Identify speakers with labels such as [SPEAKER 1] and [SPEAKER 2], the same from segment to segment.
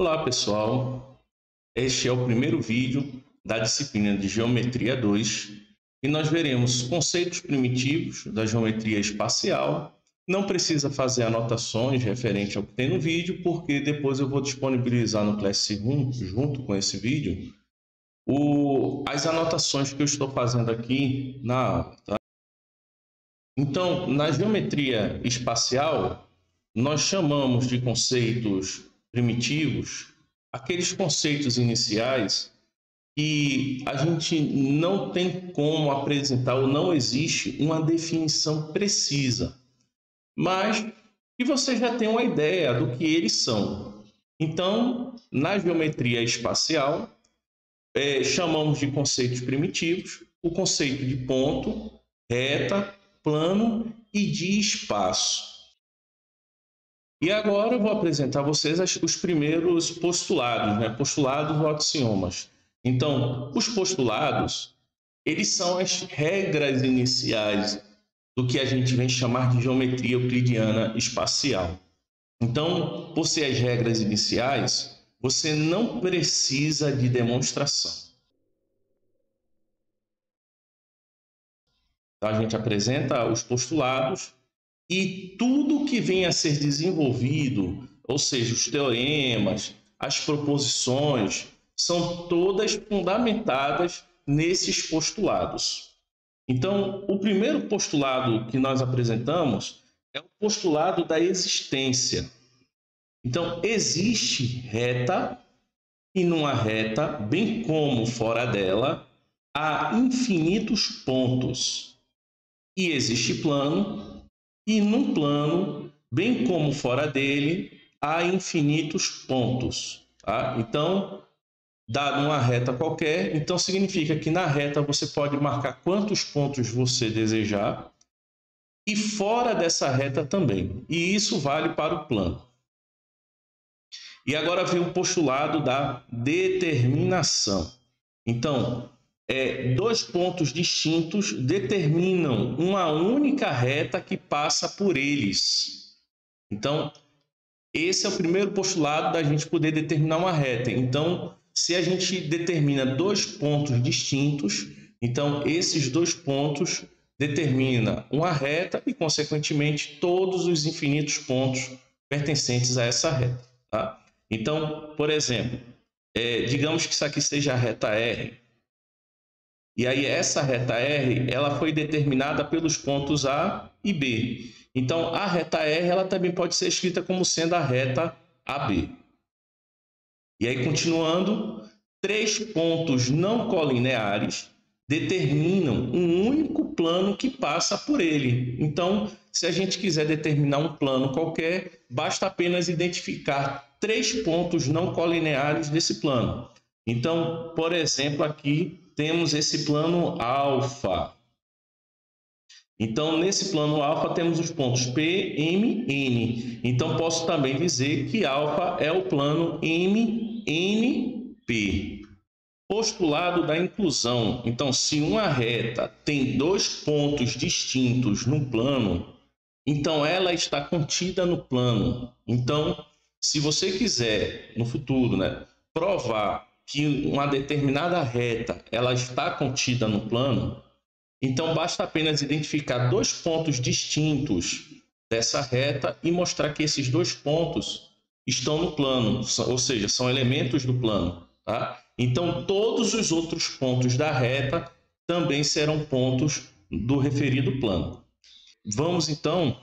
[SPEAKER 1] Olá pessoal, este é o primeiro vídeo da disciplina de Geometria 2 e nós veremos conceitos primitivos da geometria espacial. Não precisa fazer anotações referente ao que tem no vídeo, porque depois eu vou disponibilizar no Classroom, junto com esse vídeo, as anotações que eu estou fazendo aqui na aula. Tá? Então, na geometria espacial, nós chamamos de conceitos primitivos aqueles conceitos iniciais que a gente não tem como apresentar ou não existe uma definição precisa, mas que você já tem uma ideia do que eles são. Então, na geometria espacial, chamamos de conceitos primitivos o conceito de ponto, reta, plano e de espaço. E agora eu vou apresentar a vocês os primeiros postulados, postulados ou axiomas. Então, os postulados, eles são as regras iniciais do que a gente vem chamar de geometria euclidiana espacial. Então, por ser as regras iniciais, você não precisa de demonstração. Então, a gente apresenta os postulados e tudo que vem a ser desenvolvido, ou seja, os teoremas, as proposições, são todas fundamentadas nesses postulados. Então, o primeiro postulado que nós apresentamos é o postulado da existência. Então, existe reta, e numa reta, bem como fora dela, há infinitos pontos. E existe plano, e num plano, bem como fora dele, há infinitos pontos. Tá? Então, dado uma reta qualquer, então significa que na reta você pode marcar quantos pontos você desejar e fora dessa reta também. E isso vale para o plano. E agora vem o postulado da determinação. Então, dois pontos distintos determinam uma única reta que passa por eles. Então, esse é o primeiro postulado da gente poder determinar uma reta. Então, se a gente determina dois pontos distintos, então esses dois pontos determinam uma reta e, consequentemente, todos os infinitos pontos pertencentes a essa reta. Tá? Então, por exemplo, digamos que isso aqui seja a reta R. E aí essa reta R, ela foi determinada pelos pontos A e B. Então, a reta R, ela também pode ser escrita como sendo a reta AB. E aí, continuando, três pontos não colineares determinam um único plano que passa por ele. Então, se a gente quiser determinar um plano qualquer, basta apenas identificar três pontos não colineares desse plano. Então, por exemplo, aqui temos esse plano alfa. Então, nesse plano alfa temos os pontos P, M, N. Então, posso também dizer que alfa é o plano M, N, P. Postulado da inclusão. Então, se uma reta tem dois pontos distintos no plano, então ela está contida no plano. Então, se você quiser, no futuro, provar que uma determinada reta ela está contida no plano, então basta apenas identificar dois pontos distintos dessa reta e mostrar que esses dois pontos estão no plano, ou seja, são elementos do plano. Tá? Então, todos os outros pontos da reta também serão pontos do referido plano. Vamos, então,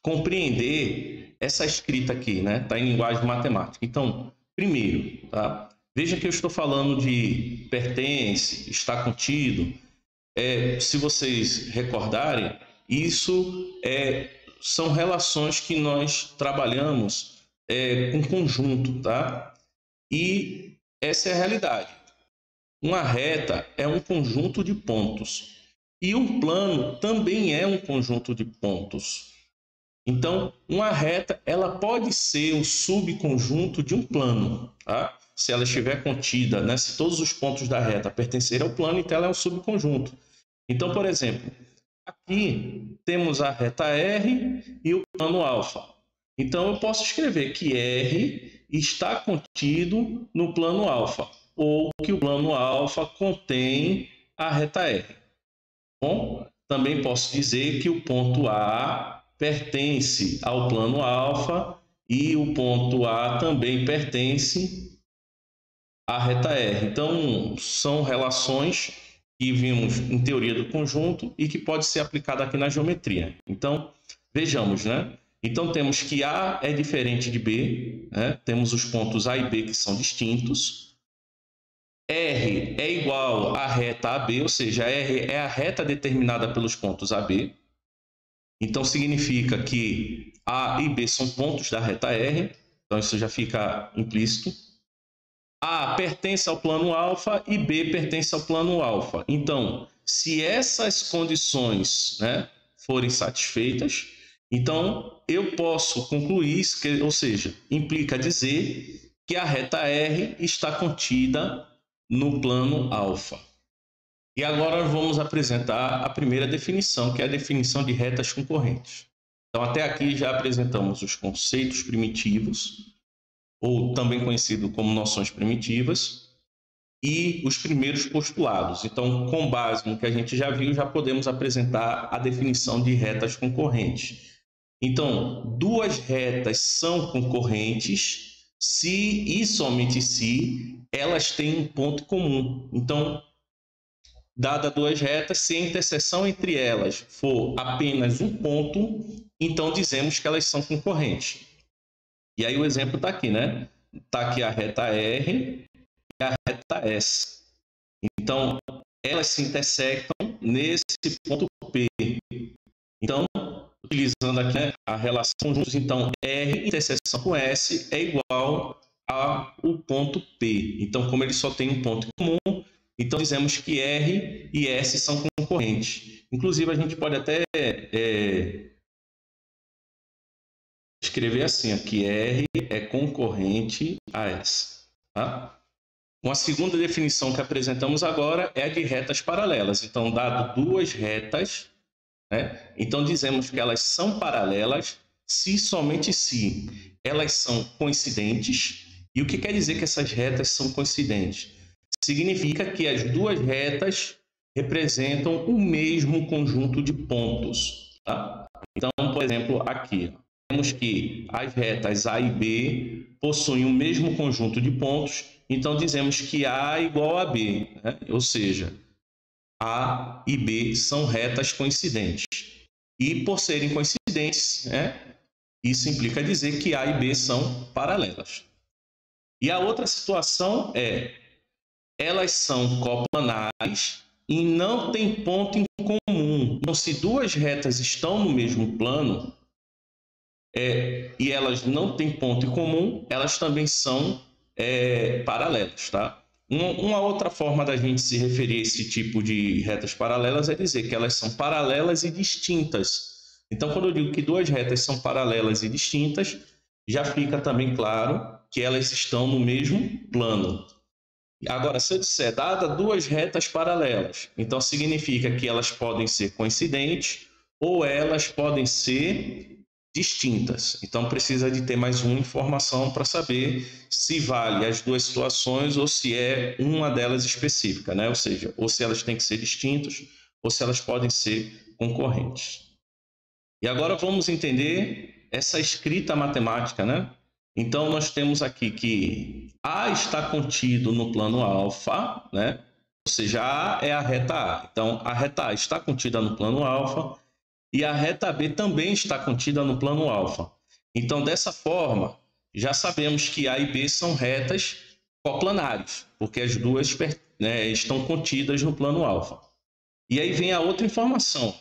[SPEAKER 1] compreender essa escrita aqui, tá em linguagem matemática. Então, primeiro, veja que eu estou falando de pertence, está contido. Se vocês recordarem, isso são relações que nós trabalhamos com conjunto, tá? E essa é a realidade. Uma reta é um conjunto de pontos e um plano também é um conjunto de pontos. Então, uma reta ela pode ser o subconjunto de um plano, tá? Se ela estiver contida, se todos os pontos da reta pertencerem ao plano, então ela é um subconjunto. Então, por exemplo, aqui temos a reta R e o plano alfa. Então, eu posso escrever que R está contido no plano alfa, ou que o plano alfa contém a reta R. Bom, também posso dizer que o ponto A pertence ao plano alfa e o ponto A também pertence à reta R. Então, são relações que vimos em teoria do conjunto e que pode ser aplicada aqui na geometria. Então, vejamos, né? Então, temos que A é diferente de B, né? Temos os pontos A e B que são distintos. R é igual à reta AB, ou seja, R é a reta determinada pelos pontos AB. Então, significa que A e B são pontos da reta R. Então, isso já fica implícito. A pertence ao plano alfa e B pertence ao plano alfa. Então, se essas condições, né, forem satisfeitas, então eu posso concluir, ou seja, implica dizer que a reta R está contida no plano alfa. E agora vamos apresentar a primeira definição, que é a definição de retas concorrentes. Então, até aqui já apresentamos os conceitos primitivos, ou também conhecido como noções primitivas, e os primeiros postulados. Então, com base no que a gente já viu, já podemos apresentar a definição de retas concorrentes. Então, duas retas são concorrentes se e somente se elas têm um ponto comum. Então, dada duas retas, se a interseção entre elas for apenas um ponto, então dizemos que elas são concorrentes. E aí o exemplo está aqui, né? Está aqui a reta R e a reta S. Então, elas se intersectam nesse ponto P. Então, utilizando aqui, né, a relação conjuntos, então R interseção com S é igual ao ponto P. Então, como ele só tem um ponto comum, então dizemos que R e S são concorrentes. Inclusive, a gente pode até escrever assim, que R é concorrente a S. Tá? Uma segunda definição que apresentamos agora é a de retas paralelas. Então, dado duas retas, né, então dizemos que elas são paralelas se somente se elas são coincidentes. E o que quer dizer que essas retas são coincidentes? Significa que as duas retas representam o mesmo conjunto de pontos. Tá? Então, por exemplo, aqui, temos que as retas A e B possuem o mesmo conjunto de pontos, então dizemos que A é igual a B, né? Ou seja, A e B são retas coincidentes. E por serem coincidentes, né, isso implica dizer que A e B são paralelas. E a outra situação é, elas são coplanares e não têm ponto em comum. Então, se duas retas estão no mesmo plano, e elas não têm ponto em comum, elas também são paralelas, tá? Uma outra forma da gente se referir a esse tipo de retas paralelas é dizer que elas são paralelas e distintas. Então, quando eu digo que duas retas são paralelas e distintas, já fica também claro que elas estão no mesmo plano. Agora, se eu disser, dada duas retas paralelas, então significa que elas podem ser coincidentes ou elas podem ser distintas. Então, precisa de ter mais uma informação para saber se vale as duas situações ou se é uma delas específica, né? Ou seja, ou se elas têm que ser distintas ou se elas podem ser concorrentes. E agora vamos entender essa escrita matemática, né? Então, nós temos aqui que A está contido no plano alfa, né? Ou seja, A é a reta A. Então, a reta A está contida no plano alfa e a reta B também está contida no plano alfa. Então, dessa forma, já sabemos que A e B são retas coplanares, porque as duas, né, estão contidas no plano alfa. E aí vem a outra informação.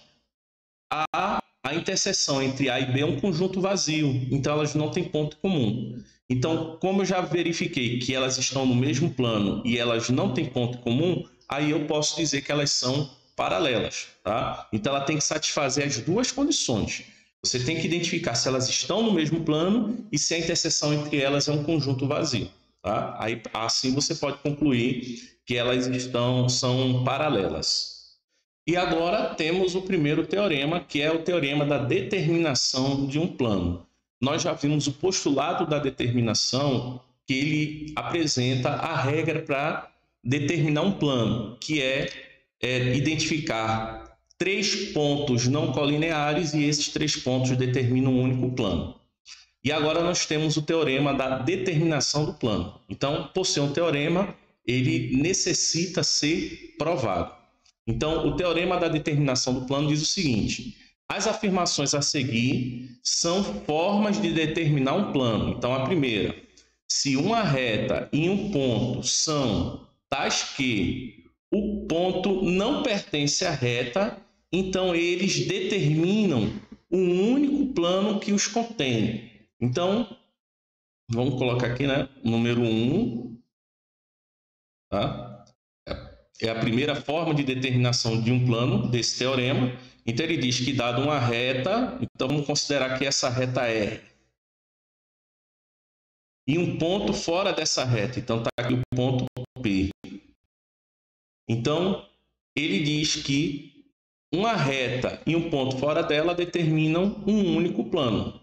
[SPEAKER 1] A interseção entre A e B é um conjunto vazio, então elas não têm ponto comum. Então, como eu já verifiquei que elas estão no mesmo plano e elas não têm ponto comum, aí eu posso dizer que elas são paralelas, tá? Então, ela tem que satisfazer as duas condições. Você tem que identificar se elas estão no mesmo plano e se a interseção entre elas é um conjunto vazio, tá? Aí, assim você pode concluir que elas são paralelas. E agora temos o primeiro teorema, que é o teorema da determinação de um plano. nós já vimos o postulado da determinação, que ele apresenta a regra para determinar um plano, que é identificar 3 pontos não colineares e esses 3 pontos determinam um único plano. E agora nós temos o teorema da determinação do plano. Então, por ser um teorema, ele necessita ser provado. Então, o teorema da determinação do plano diz o seguinte: as afirmações a seguir são formas de determinar um plano. Então, a primeira: se uma reta e um ponto são tais que o ponto não pertence à reta, então eles determinam um único plano que os contém. Então, vamos colocar aqui, né? Número 1, tá? É a primeira forma de determinação de um plano desse teorema. Então, ele diz que, dado uma reta, então vamos considerar que essa reta R, e um ponto fora dessa reta, então está aqui o ponto P. Então, ele diz que uma reta e um ponto fora dela determinam um único plano.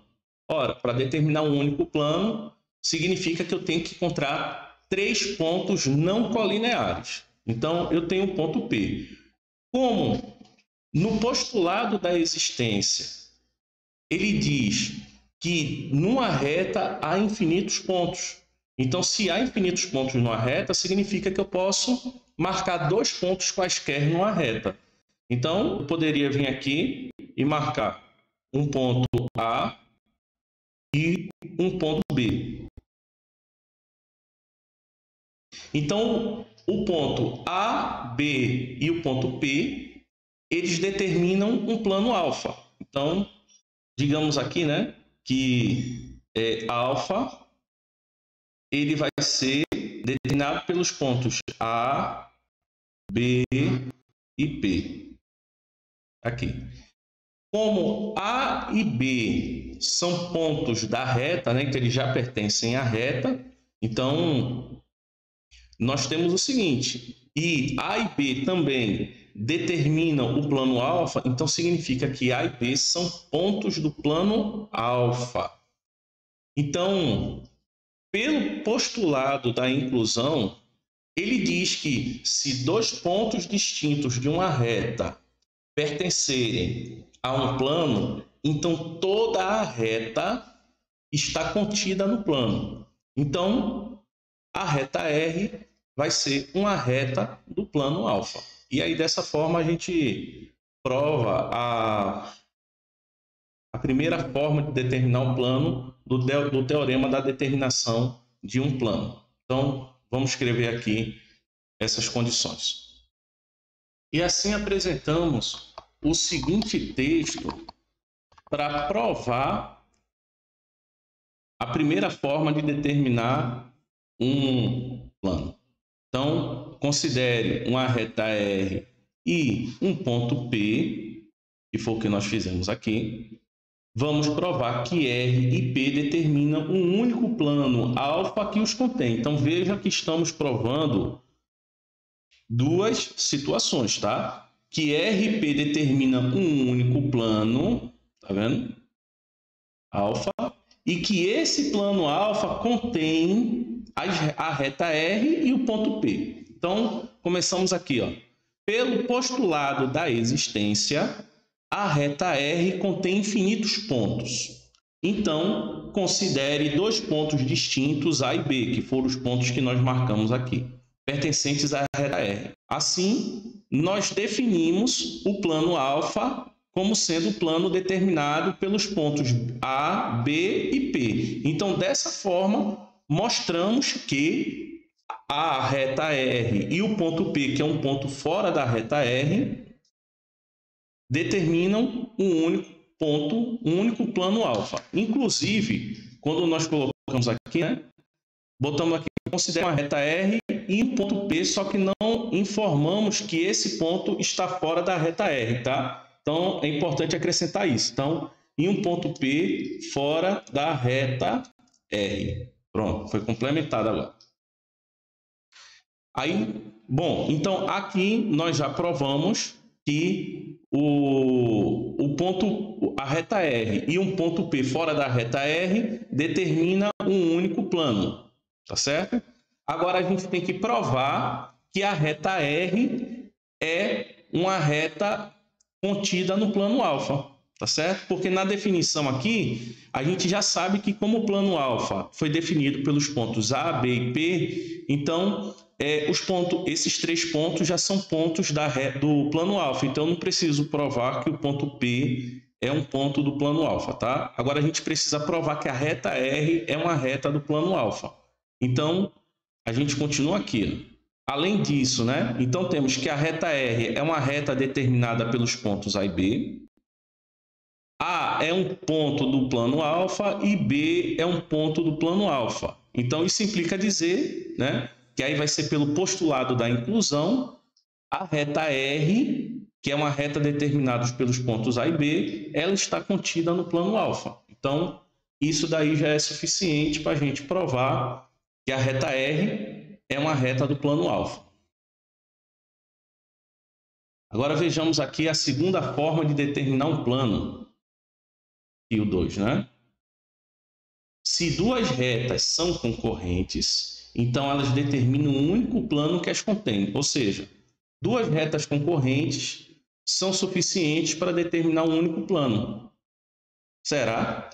[SPEAKER 1] Ora, para determinar um único plano, significa que eu tenho que encontrar 3 pontos não colineares. Então, eu tenho o ponto P. Como no postulado da existência, ele diz que numa reta há infinitos pontos. Então, se há infinitos pontos numa reta, significa que eu posso marcar 2 pontos quaisquer numa reta. Então, eu poderia vir aqui e marcar um ponto A e um ponto B. Então, o ponto A, B e o ponto P, eles determinam um plano alfa. Então, digamos aqui, né, que alfa, ele vai ser determinado pelos pontos A, B e P. Aqui. Como A e B são pontos da reta, né, que eles já pertencem à reta, então nós temos o seguinte: e A e B também determinam o plano alfa, então significa que A e B são pontos do plano alfa. Então, pelo postulado da inclusão, ele diz que se 2 pontos distintos de uma reta pertencerem a um plano, então toda a reta está contida no plano. Então, a reta R vai ser uma reta do plano alfa. E aí, dessa forma, a gente prova a primeira forma de determinar um plano do teorema da determinação de um plano. Então, vamos escrever aqui essas condições. E assim apresentamos o seguinte texto para provar a primeira forma de determinar um plano. Então, considere uma reta R e um ponto P, que foi o que nós fizemos aqui. Vamos provar que R e P determinam um único plano alfa que os contém. Então, veja que estamos provando 2 situações, tá? Que R e P determinam um único plano, tá vendo? Alfa. E que esse plano alfa contém a reta R e o ponto P. Então, começamos aqui, ó. Pelo postulado da existência, a reta R contém infinitos pontos. Então, considere 2 pontos distintos, A e B, que foram os pontos que nós marcamos aqui, pertencentes à reta R. Assim, nós definimos o plano alfa como sendo o plano determinado pelos pontos A, B e P. Então, dessa forma, mostramos que a reta R e o ponto P, que é um ponto fora da reta R, determinam um único ponto, um único plano alfa. Inclusive, quando nós colocamos aqui, né, botamos aqui, considera uma reta R e um ponto P, só que não informamos que esse ponto está fora da reta R, tá? Então, é importante acrescentar isso. Então, em um ponto P fora da reta R. Pronto, foi complementado agora. Aí, bom, então aqui nós já provamos que a reta R e um ponto P fora da reta R determina um único plano, tá certo? Agora a gente tem que provar que a reta R é uma reta contida no plano alfa, tá certo? Porque na definição aqui, a gente já sabe que como o plano alfa foi definido pelos pontos A, B e P, então esses 3 pontos já são pontos do plano alfa, então eu não preciso provar que o ponto P é um ponto do plano alfa, tá? Agora a gente precisa provar que a reta R é uma reta do plano alfa. Então, a gente continua aqui. Além disso, né? Então temos que a reta R é uma reta determinada pelos pontos A e B. A é um ponto do plano alfa e B é um ponto do plano alfa. Então isso implica dizer, né, que aí vai ser pelo postulado da inclusão, a reta R, que é uma reta determinada pelos pontos A e B, ela está contida no plano alfa. Então isso daí já é suficiente para a gente provar que a reta R é uma reta do plano alfa. Agora vejamos aqui a segunda forma de determinar um plano. E o 2, né? Se duas retas são concorrentes, então elas determinam um único plano que as contém. Ou seja, duas retas concorrentes são suficientes para determinar um único plano. Será?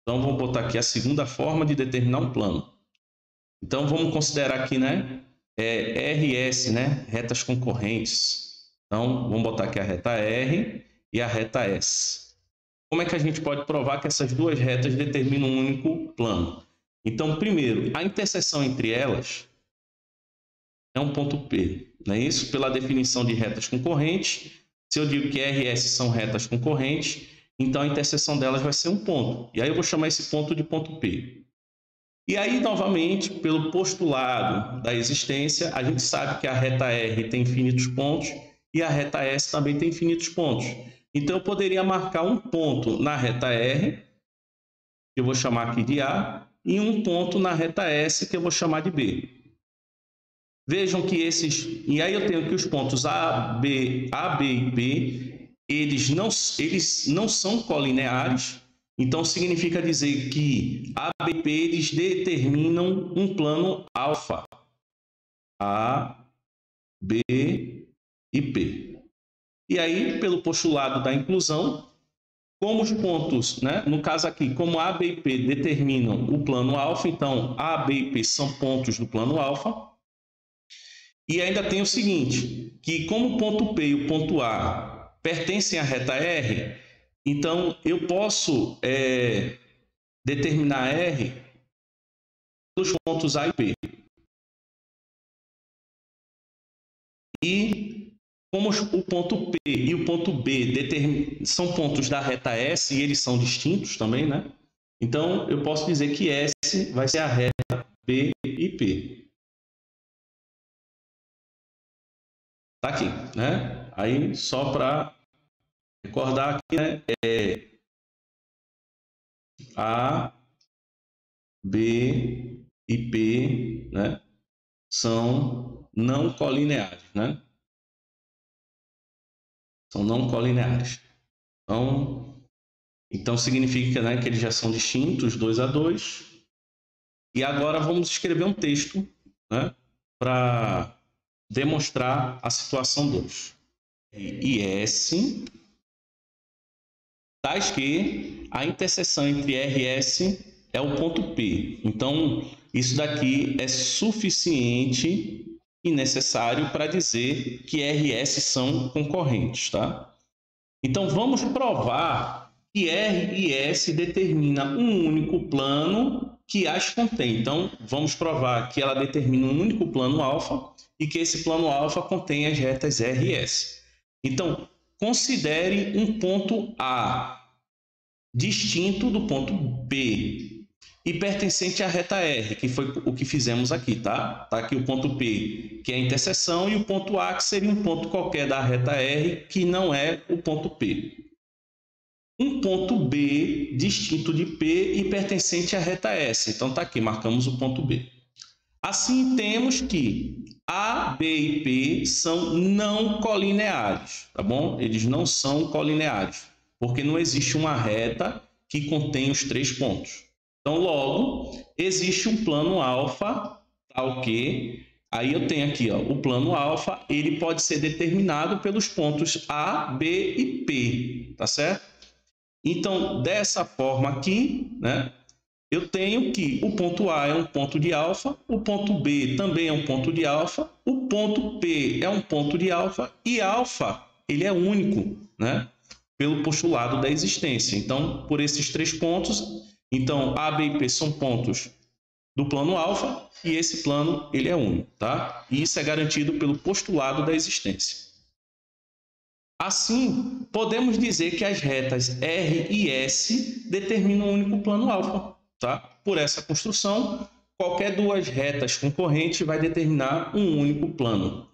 [SPEAKER 1] Então vamos botar aqui a segunda forma de determinar um plano. Então vamos considerar aqui, né? RS, né? Retas concorrentes. Então vamos botar aqui a reta R e a reta S. Como é que a gente pode provar que essas duas retas determinam um único plano? Então, primeiro, a interseção entre elas é um ponto P, não é isso? Pela definição de retas concorrentes, se eu digo que RS são retas concorrentes, então a interseção delas vai ser um ponto. E aí eu vou chamar esse ponto de ponto P. E aí, novamente, pelo postulado da existência, a gente sabe que a reta R tem infinitos pontos e a reta S também tem infinitos pontos. Então, eu poderia marcar um ponto na reta R, que eu vou chamar aqui de A, e um ponto na reta S, que eu vou chamar de B. Vejam que e aí eu tenho que os pontos A, B e P, eles não são colineares, então significa dizer que A, B e P, eles determinam um plano alfa. A, B e P. E aí, pelo postulado da inclusão, como os pontos, né? No caso aqui, como A, B e P determinam o plano alfa, então A, B e P são pontos do plano alfa. E ainda tem o seguinte, que como o ponto P e o ponto A pertencem à reta R, então eu posso determinar R pelos pontos A e P. E como o ponto P e o ponto B são pontos da reta S e eles são distintos também, né? Então, eu posso dizer que S vai ser a reta B e P. Tá aqui, né? Aí, só para recordar aqui, né? A, B e P, né? São não colineares, né? São não colineares. Então significa, né, que eles já são distintos, 2 a 2. E agora vamos escrever um texto, né, para demonstrar a situação 2. E S, tais que a interseção entre RS é o ponto P. Então, isso daqui é suficiente e necessário para dizer que RS são concorrentes, tá? Então, vamos provar que R e S determinam um único plano que as contém. Então, vamos provar que ela determina um único plano alfa e que esse plano alfa contém as retas R e S. Então, considere um ponto A distinto do ponto B e pertencente à reta R, que foi o que fizemos aqui, tá? Tá aqui o ponto P, que é a interseção, e o ponto A, que seria um ponto qualquer da reta R, que não é o ponto P. Um ponto B distinto de P e pertencente à reta S. Então, tá aqui, marcamos o ponto B. Assim, temos que A, B e P são não colineares, tá bom? Eles não são colineares, porque não existe uma reta que contém os 3 pontos. Então, logo, existe um plano alfa, tal que... Aí eu tenho aqui, ó, o plano alfa, ele pode ser determinado pelos pontos A, B e P, tá certo? Então, dessa forma aqui, né, eu tenho que o ponto A é um ponto de alfa, o ponto B também é um ponto de alfa, o ponto P é um ponto de alfa e alfa, ele é único, né, pelo postulado da existência. Então, por esses 3 pontos, então A, B e P são pontos do plano alfa e esse plano ele é único, tá? E isso é garantido pelo postulado da existência. Assim, podemos dizer que as retas R e S determinam um único plano alfa, tá? Por essa construção, qualquer 2 retas concorrentes vai determinar um único plano.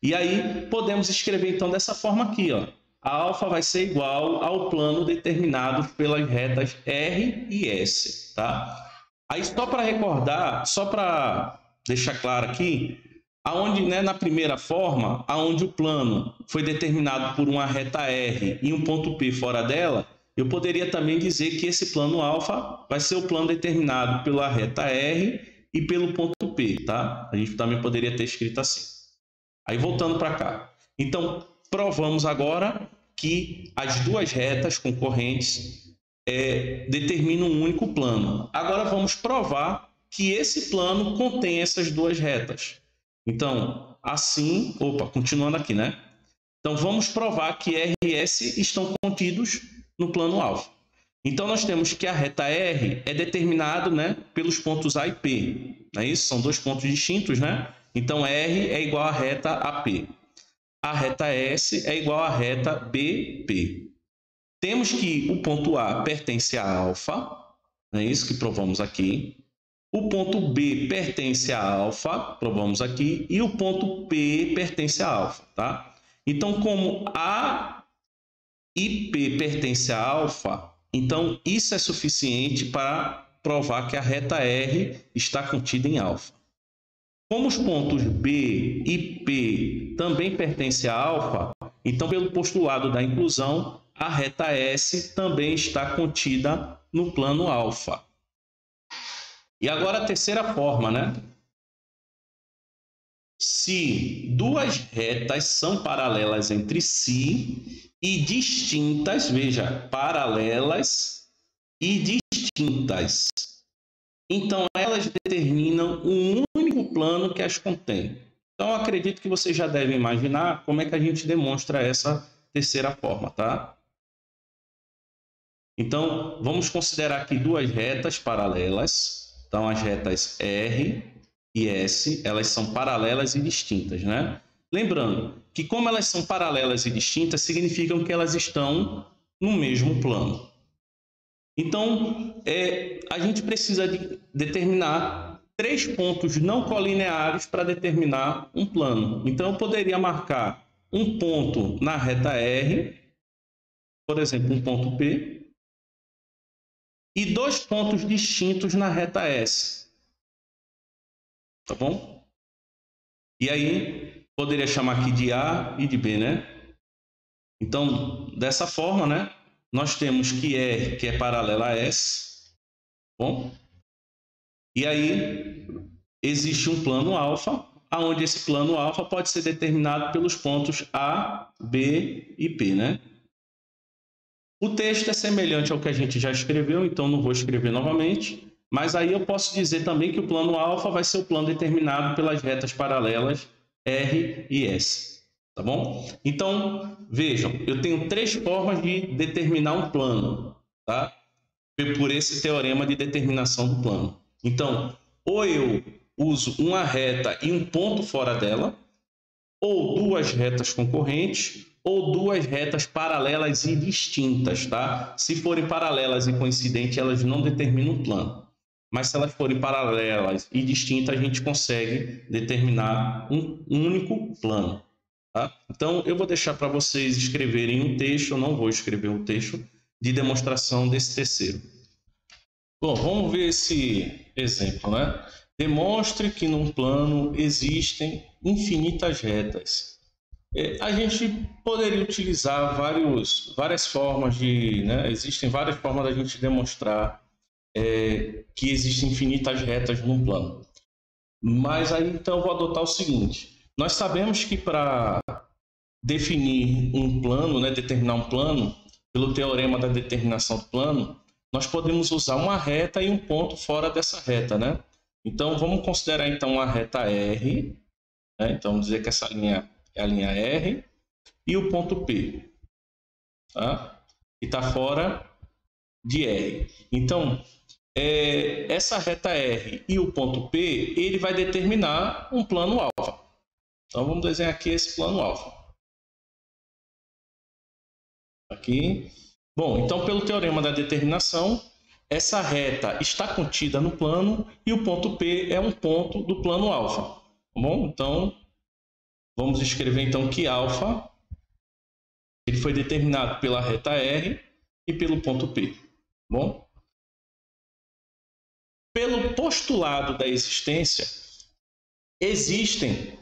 [SPEAKER 1] E aí podemos escrever então dessa forma aqui, ó. A alfa vai ser igual ao plano determinado pelas retas R e S, tá? Aí, só para recordar, só para deixar claro aqui, aonde, né, na primeira forma, aonde o plano foi determinado por uma reta R e um ponto P fora dela, eu poderia também dizer que esse plano alfa vai ser o plano determinado pela reta R e pelo ponto P, tá? A gente também poderia ter escrito assim. Aí, voltando para cá. Então, provamos agora que as 2 retas concorrentes determina um único plano. Agora vamos provar que esse plano contém essas 2 retas. Então, assim, continuando aqui, né? Então, vamos provar que R e S estão contidos no plano alfa. Então, nós temos que a reta R é determinada, né, pelos pontos A e P. Não é isso? São 2 pontos distintos, né? Então, R é igual à reta AP. A reta S é igual à reta BP. Temos que o ponto A pertence a alfa, é isso que provamos aqui. O ponto B pertence a alfa, provamos aqui. E o ponto P pertence a alfa, tá? Então, como A e P pertence a alfa, então isso é suficiente para provar que a reta R está contida em alfa. Como os pontos B e P também pertencem a alfa, então, pelo postulado da inclusão, a reta S também está contida no plano alfa. E agora a terceira forma, né? Se 2 retas são paralelas entre si e distintas, veja, paralelas e distintas, então elas determinam um único plano que as contém. Então, eu acredito que vocês já devem imaginar como é que a gente demonstra essa terceira forma, tá? Então, vamos considerar aqui 2 retas paralelas. Então, as retas R e S, elas são paralelas e distintas, né? Lembrando que, como elas são paralelas e distintas, significam que elas estão no mesmo plano. Então, a gente precisa determinar 3 pontos não colineares para determinar um plano. Então, eu poderia marcar um ponto na reta R, por exemplo, um ponto P, e 2 pontos distintos na reta S. Tá bom? E aí, poderia chamar aqui de A e de B, né? Então, dessa forma, né? Nós temos que R, que é paralela a S. Bom? E aí, existe um plano alfa, onde esse plano alfa pode ser determinado pelos pontos A, B e P, né? O texto é semelhante ao que a gente já escreveu, então não vou escrever novamente. Mas aí eu posso dizer também que o plano alfa vai ser o plano determinado pelas retas paralelas R e S. Tá bom? Então, vejam, eu tenho 3 formas de determinar um plano, tá? Por esse teorema de determinação do plano. Então, ou eu uso uma reta e um ponto fora dela, ou 2 retas concorrentes, ou 2 retas paralelas e distintas, tá? Se forem paralelas e coincidentes, elas não determinam o plano. Mas se elas forem paralelas e distintas, a gente consegue determinar um único plano, tá? Então, eu vou deixar para vocês escreverem um texto, eu não vou escrever um texto de demonstração desse terceiro. Bom, vamos ver esse exemplo, né? demonstre que num plano existem infinitas retas. A gente poderia utilizar várias formas existem várias formas da gente demonstrar que existem infinitas retas num plano. Mas aí então eu vou adotar o seguinte: nós sabemos que para definir um plano, determinar um plano, pelo teorema da determinação do plano, nós podemos usar uma reta e um ponto fora dessa reta, né? Então vamos considerar então uma reta R, então vamos dizer que essa linha é a linha R e o ponto P, tá? Que está fora de R. Então essa reta R e o ponto P, ele vai determinar um plano alfa. Então vamos desenhar aqui esse plano alfa. Aqui. Bom, então pelo teorema da determinação, essa reta está contida no plano e o ponto P é um ponto do plano alfa. Tá bom? Então vamos escrever então que alfa ele foi determinado pela reta R e pelo ponto P. Tá bom? Pelo postulado da existência, existem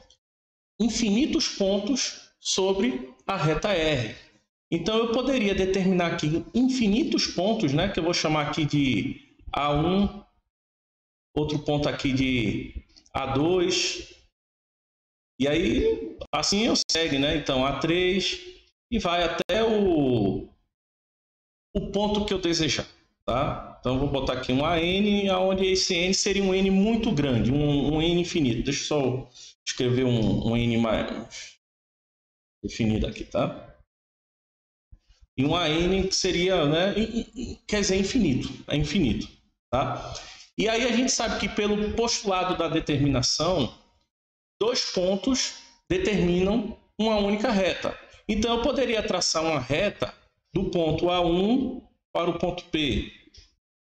[SPEAKER 1] infinitos pontos sobre a reta R. Então eu poderia determinar aqui infinitos pontos, que eu vou chamar aqui de A1, outro ponto aqui de A2, e aí assim eu segue, então A3 e vai até o ponto que eu desejar, tá? Então eu vou botar aqui um AN, onde esse N seria um N muito grande, um N infinito. Deixa eu só escrever um N mais definido aqui, tá? E um AN que seria, quer dizer, infinito, é infinito, tá? E aí a gente sabe que pelo postulado da determinação, dois pontos determinam uma única reta. Então eu poderia traçar uma reta do ponto A1 para o ponto P,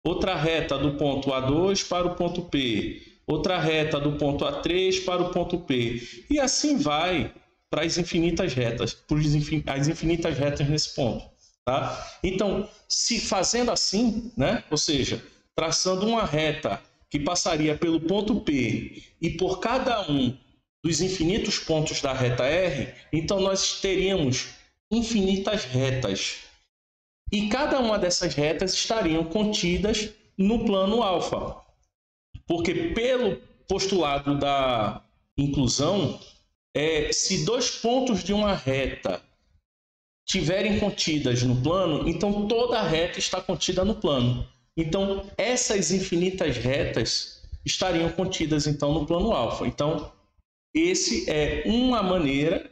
[SPEAKER 1] outra reta do ponto A2 para o ponto P, outra reta do ponto A3 para o ponto P, e assim vai para as infinitas retas, as infinitas retas nesse ponto, tá? Então, se fazendo assim, ou seja, traçando uma reta que passaria pelo ponto P e por cada um dos infinitos pontos da reta R, então nós teríamos infinitas retas. E cada uma dessas retas estariam contidas no plano alfa. Porque pelo postulado da inclusão, se dois pontos de uma reta tiverem contidas no plano, então toda a reta está contida no plano. Então essas infinitas retas estariam contidas então no plano alfa. Então esse é uma maneira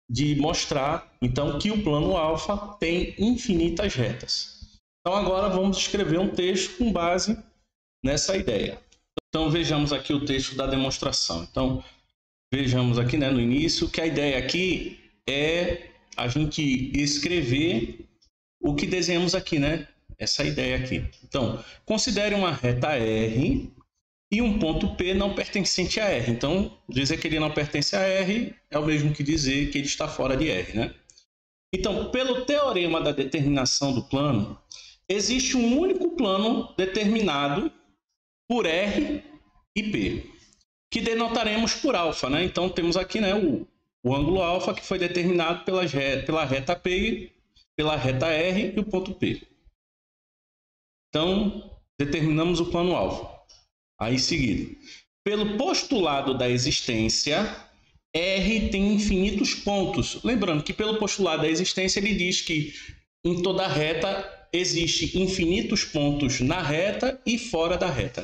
[SPEAKER 1] de mostrar então que o plano alfa tem infinitas retas. Então agora vamos escrever um texto com base nessa ideia. Então vejamos aqui o texto da demonstração. Então vejamos aqui no início que a ideia aqui é a gente escrever o que desenhamos aqui, essa ideia aqui. Então considere uma reta R e um ponto P não pertencente a R. Então, dizer que ele não pertence a R é o mesmo que dizer que ele está fora de R, Então, pelo teorema da determinação do plano, existe um único plano determinado por R e P, que denotaremos por alfa, Então, temos aqui, o ângulo alfa que foi determinado pela reta P, pela reta R e o ponto P. Então, determinamos o plano alfa. Aí, em seguida, pelo postulado da existência, R tem infinitos pontos. Lembrando que pelo postulado da existência ele diz que em toda reta existe infinitos pontos na reta e fora da reta,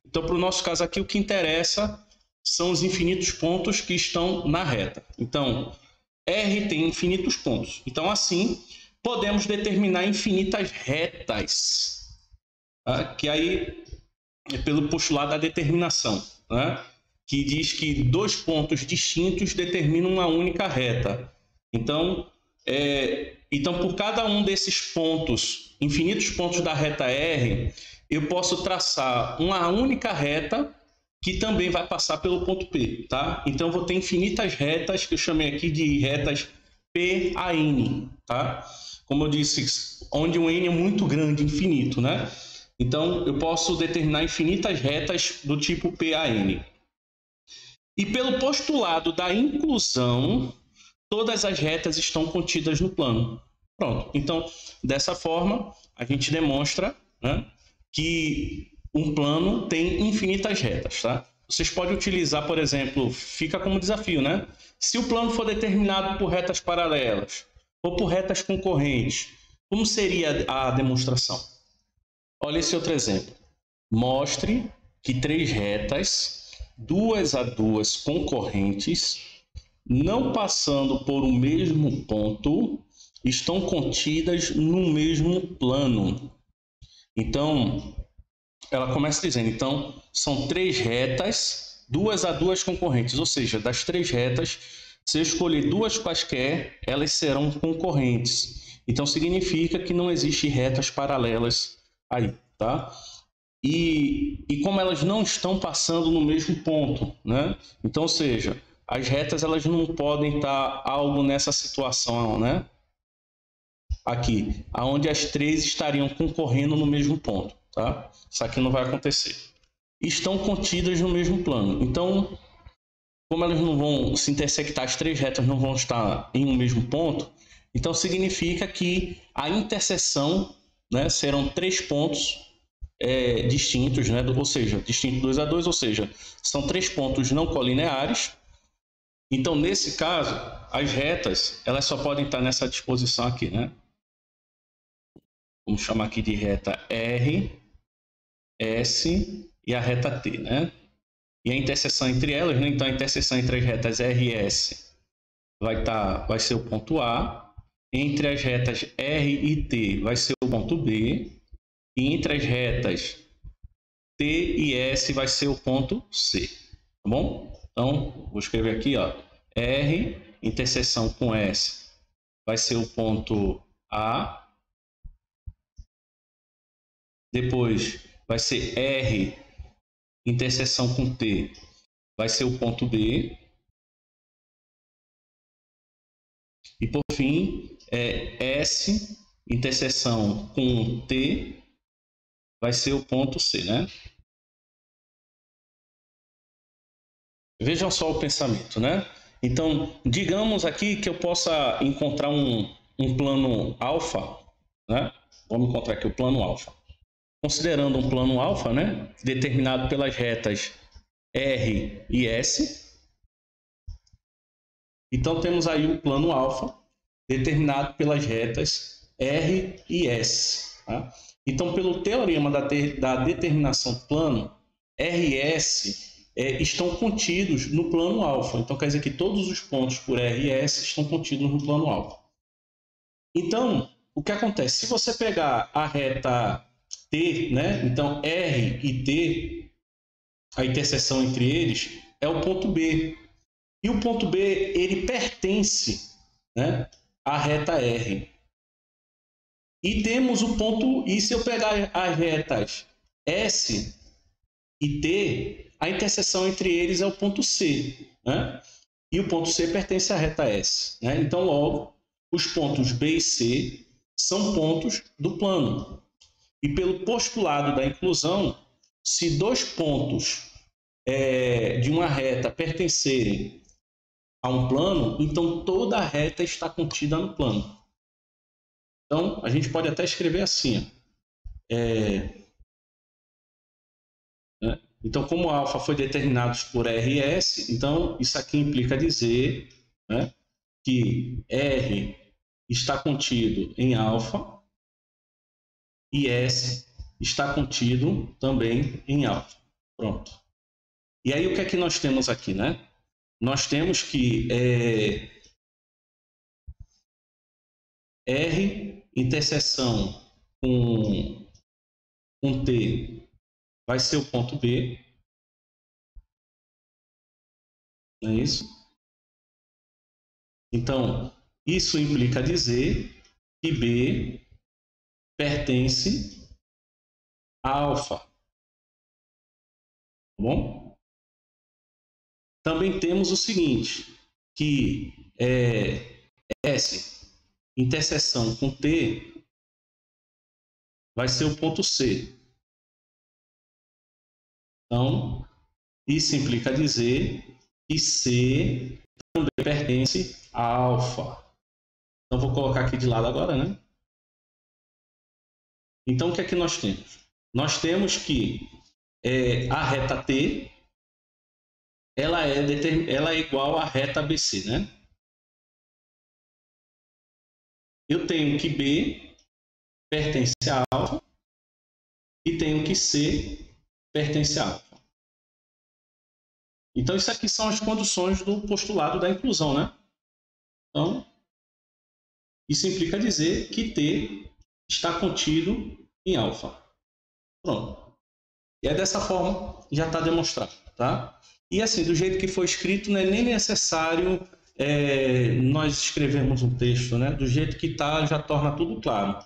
[SPEAKER 1] Então, para o nosso caso aqui, o que interessa são os infinitos pontos que estão na reta. Então, R tem infinitos pontos. Então, assim, podemos determinar infinitas retas, que aí é pelo postulado da determinação, que diz que dois pontos distintos determinam uma única reta. Então, por cada um desses pontos, infinitos pontos da reta R, eu posso traçar uma única reta que também vai passar pelo ponto P, tá? Então, eu vou ter infinitas retas, que eu chamei aqui de retas PAN, tá? Como eu disse, onde o N é muito grande, infinito, Então, eu posso determinar infinitas retas do tipo PAN. E pelo postulado da inclusão, todas as retas estão contidas no plano. Pronto. Então, dessa forma, a gente demonstra, né, que um plano tem infinitas retas, tá? Vocês podem utilizar, por exemplo, fica como desafio, né? Se o plano for determinado por retas paralelas ou por retas concorrentes, como seria a demonstração? Olha esse outro exemplo. Mostre que três retas, duas a duas concorrentes, não passando por um mesmo ponto, estão contidas no mesmo plano. Então, ela começa dizendo, então, são três retas, duas a duas concorrentes, ou seja, das três retas, se eu escolher duas quaisquer, elas serão concorrentes. Então, significa que não existe retas paralelas aí, tá? E como elas não estão passando no mesmo ponto, né? Então, ou seja, as retas elas não podem estar algo nessa situação, né? Aqui, aonde as três estariam concorrendo no mesmo ponto, tá? Isso aqui não vai acontecer. Estão contidas no mesmo plano. Então, como elas não vão se intersectar, as três retas não vão estar em um mesmo ponto, então significa que a interseção, né, serão três pontos distintos, né? Ou seja, distinto 2 a 2, ou seja, são três pontos não colineares. Então, nesse caso, as retas elas só podem estar nessa disposição aqui, né? Vamos chamar aqui de reta R, S e a reta T, né? E a interseção entre elas, né? Então a interseção entre as retas R e S vai ser o ponto A. Entre as retas R e T vai ser o ponto B. E entre as retas T e S vai ser o ponto C, tá bom? Então, vou escrever aqui, ó, R, interseção com S, vai ser o ponto A. Depois, vai ser R, interseção com T, vai ser o ponto B. E, por fim, S, interseção com T, vai ser o ponto C, né? Vejam só o pensamento, né? Então, digamos aqui que eu possa encontrar um plano alfa, né? Vamos encontrar aqui o plano alfa. Considerando um plano alfa, né? Determinado pelas retas R e S. Então, temos aí o plano alfa determinado pelas retas R e S. Tá? Então, pelo teorema da determinação do plano, R e S estão contidos no plano alfa. Então, quer dizer que todos os pontos por R e S estão contidos no plano alfa. Então, o que acontece? Se você pegar a reta T, né? Então, R e T, a interseção entre eles, é o ponto B. E o ponto B, ele pertence, né, à reta R. E temos o ponto... E se eu pegar as retas S e T, a interseção entre eles é o ponto C, né? E o ponto C pertence à reta S, né? Então, logo, os pontos B e C são pontos do plano. E pelo postulado da inclusão, se dois pontos de uma reta pertencerem a um plano, então toda a reta está contida no plano. Então, a gente pode até escrever assim, né? Então, como alfa foi determinado por R e S, então isso aqui implica dizer, né, que R está contido em alfa e S está contido também em alfa. Pronto. E aí o que é que nós temos aqui, né? Nós temos que R interseção com T vai ser o ponto B, não é isso? Então, isso implica dizer que B pertence a alfa, tá bom? Também temos o seguinte, que S interseção com T vai ser o ponto C. Então, isso implica dizer que C também pertence a alfa. Então, vou colocar aqui de lado agora, né? Então, o que é que nós temos? Nós temos que a reta T ela é igual à reta BC, né? Eu tenho que B pertence a alfa e tenho que C pertence a alfa. Então, isso aqui são as condições do postulado da inclusão, né? Então, isso implica dizer que T está contido em alfa. Pronto. E é dessa forma que já está demonstrado, tá? E assim, do jeito que foi escrito, não é nem necessário nós escrevermos um texto, né? Do jeito que está, já torna tudo claro.